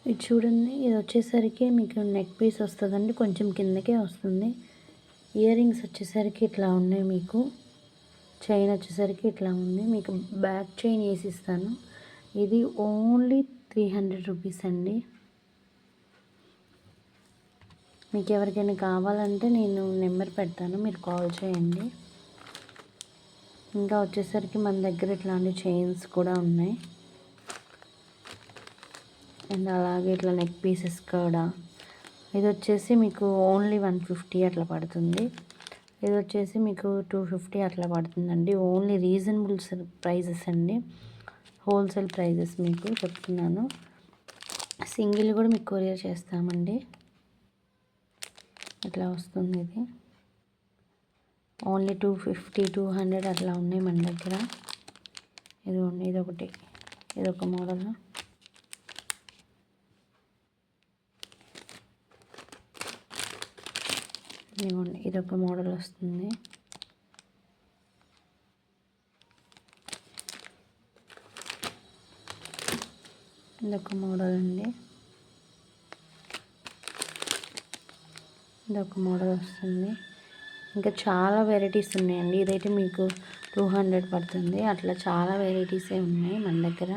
ఇది చూడండి, ఇది వచ్చేసరికి మీకు నెక్ పీస్ వస్తుందండి, కొంచెం కిందకే వస్తుంది. ఇయర్ రింగ్స్ వచ్చేసరికి ఇట్లా ఉన్నాయి. మీకు చైన్ వచ్చేసరికి ఇట్లా ఉంది. మీకు బ్యాక్ చైన్ వేసి ఇస్తాను. ఇది ఓన్లీ 300 రూపీస్ అండి. మీకు ఎవరికైనా కావాలంటే నేను నెంబర్ పెడతాను, మీరు కాల్ చేయండి. ఇంకా వచ్చేసరికి మన దగ్గర ఇట్లాంటి చైన్స్ కూడా ఉన్నాయి. అండ్ అలాగే ఇట్లా నెక్ పీసెస్ కూడా. ఇది వచ్చేసి మీకు ఓన్లీ 150 అట్లా పడుతుంది. ఇది వచ్చేసి మీకు 250 అట్లా పడుతుందండి. ఓన్లీ రీజనబుల్ ప్రైజెస్ అండి, హోల్సేల్ ప్రైజెస్ మీకు చెప్తున్నాను. సింగిల్ కూడా మీకు కొరియర్ చేస్తామండి. ఇట్లా వస్తుంది. ఇది ఓన్లీ 250 200 అట్లా ఉన్నాయి మన దగ్గర. ఇదిగోండి, ఇదొకటి, ఇదొక మోడల్. ఇదిగోండి, ఇదొక మోడల్ వస్తుంది. ఇదొక మోడల్ అండి, ఇదొక మోడల్ వస్తుంది. ఇంకా చాలా వెరైటీస్ ఉన్నాయండి. ఇదైతే మీకు 200 పడుతుంది. అట్లా చాలా వెరైటీసే ఉన్నాయి మన దగ్గర.